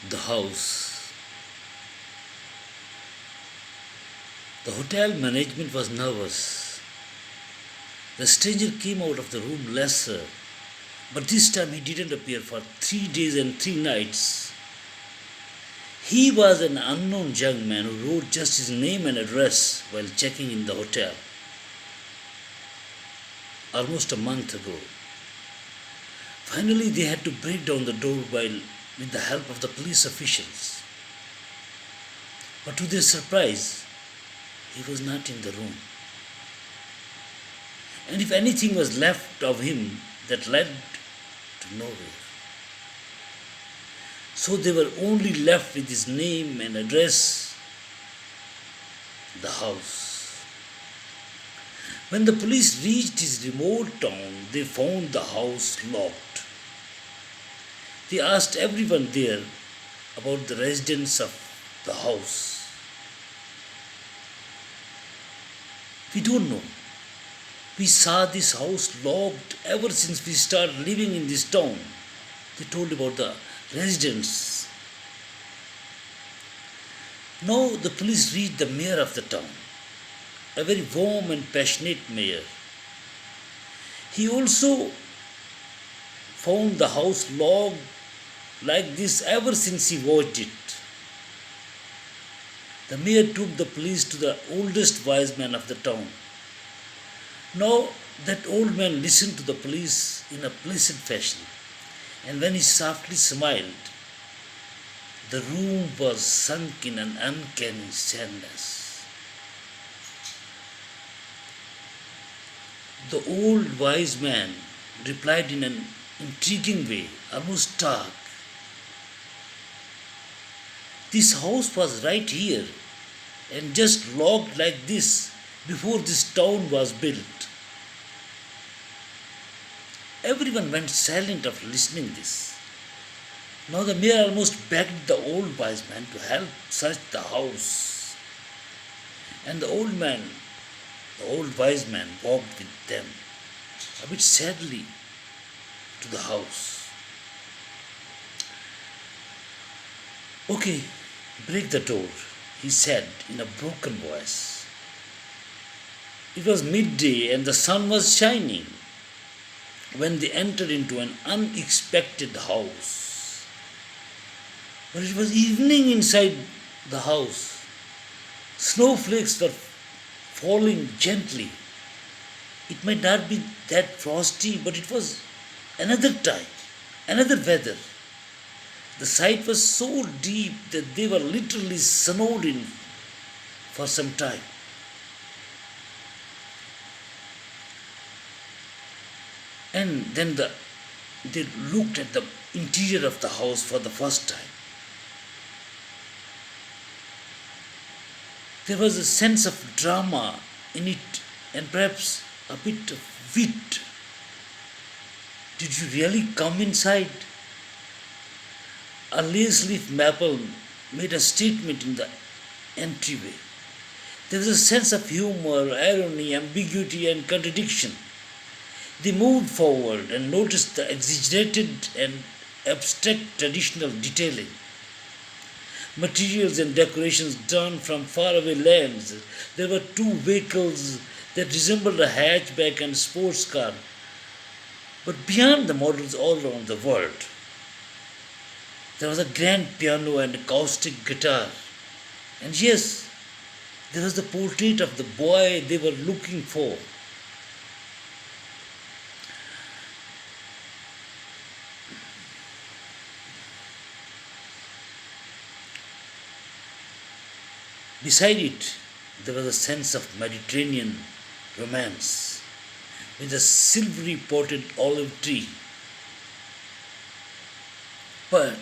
The house. The hotel management was nervous. The stranger came out of the room lesser, but this time he didn't appear for 3 days and 3 nights. He was an unknown young man who wrote just his name and address while checking in the hotel almost a month ago. Finally, they had to break down the door with the help of the police officials. But to their surprise, he was not in the room. And if anything was left of him, that led to nowhere. So they were only left with his name and address, the house. When the police reached his remote town, they found the house locked. They asked everyone there about the residents of the house. We don't know. We saw this house locked ever since we started living in this town. They told about the residents. Now the police reached the mayor of the town, a very warm and passionate mayor. He also found the house locked like this ever since he watched it. The mayor took the police to the oldest wise man of the town. Now that old man listened to the police in a pleasant fashion, and when he softly smiled, the room was sunk in an uncanny sadness. The old wise man replied in an intriguing way, almost dark. This house was right here and just locked like this before this town was built. Everyone went silent after listening this. Now the mayor almost begged the old wise man to help search the house. And the old wise man walked with them, a bit sadly, to the house. Okay, break the door, he said in a broken voice. It was midday and the sun was shining when they entered into an unexpected house. But it was evening inside the house. Snowflakes were falling gently. It might not be that frosty, but it was another time, another weather. The sight was so deep that they were literally snowed in for some time. And then they looked at the interior of the house for the first time. There was a sense of drama in it and perhaps a bit of wit. Did you really come inside? A lace leaf maple made a statement in the entryway. There was a sense of humor, irony, ambiguity, and contradiction. They moved forward and noticed the exaggerated and abstract traditional detailing. Materials and decorations drawn from faraway lands. There were two vehicles that resembled a hatchback and sports car, but beyond the models all around the world. There was a grand piano and acoustic guitar. And yes, there was the portrait of the boy they were looking for. Beside it, there was a sense of Mediterranean romance with a silvery potted olive tree. But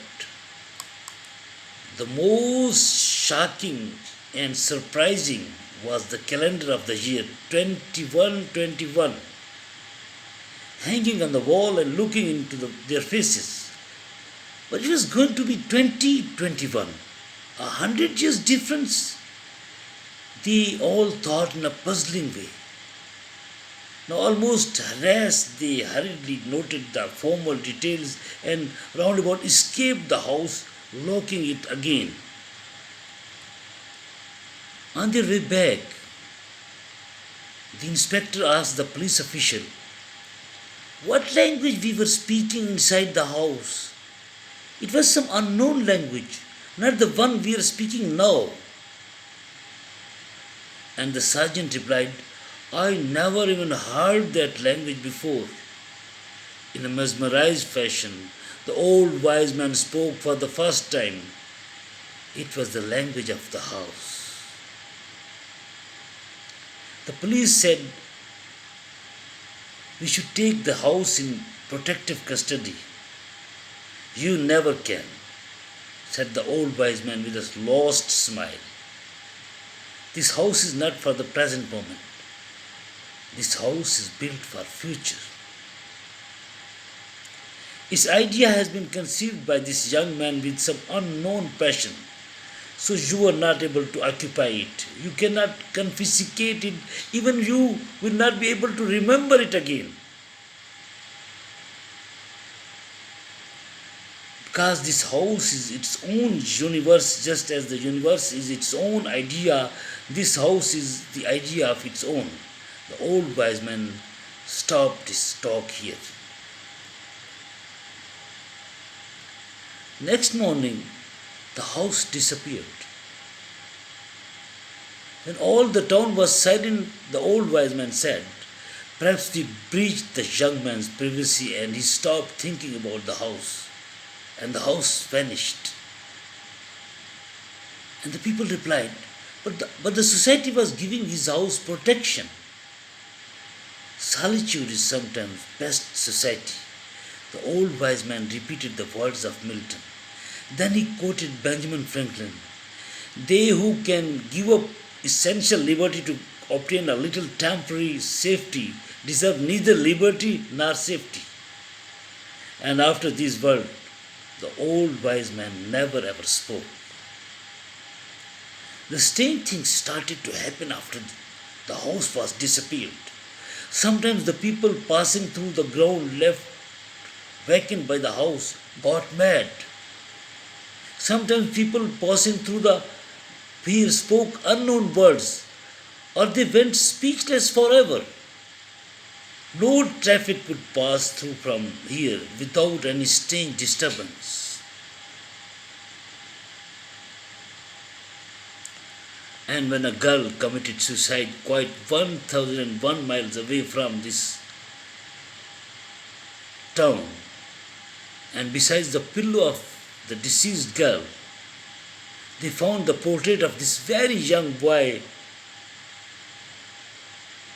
the most shocking and surprising was the calendar of the year 2121 hanging on the wall and looking into their faces. But it was going to be 2021, 100 years difference. They all thought in a puzzling way. Now, almost harassed, they hurriedly noted the formal details and roundabout escaped the house locking it again. On their way back, the inspector asked the police official what language we were speaking inside the house. It was some unknown language, not the one we are speaking now. And the sergeant replied, I never even heard that language before. In a mesmerized fashion, the old wise man spoke for the first time. It was the language of the house. The police said we should take the house in protective custody. You never can, said the old wise man with a lost smile. This house is not for the present moment. This house is built for future. Its idea has been conceived by this young man with some unknown passion. So you are not able to occupy it. You cannot confiscate it. Even you will not be able to remember it again. Because this house is its own universe, just as the universe is its own idea, this house is the idea of its own. The old wise man stopped his talk here. Next morning, the house disappeared. When all the town was silent, the old wise man said, perhaps we breached the young man's privacy and he stopped thinking about the house. And the house vanished. And the people replied, but the society was giving his house protection. Solitude is sometimes best society. The old wise man repeated the words of Milton. Then he quoted Benjamin Franklin. They who can give up essential liberty to obtain a little temporary safety deserve neither liberty nor safety. And after these words, the old wise man never ever spoke. The strange things started to happen after the house was disappeared. Sometimes the people passing through the ground left vacant by the house got mad. Sometimes people passing through the pier spoke unknown words, or they went speechless forever. No traffic could pass through from here without any strange disturbance. And when a girl committed suicide quite 1001 miles away from this town, and besides the pillow of the deceased girl, they found the portrait of this very young boy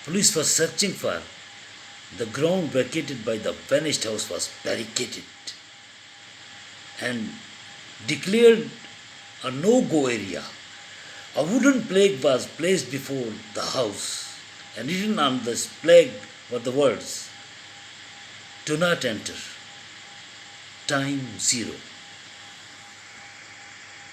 police were searching for. The ground vacated by the vanished house was barricaded and declared a no-go area. A wooden plaque was placed before the house, and written on this plaque were the words, "Do not enter. Time 0."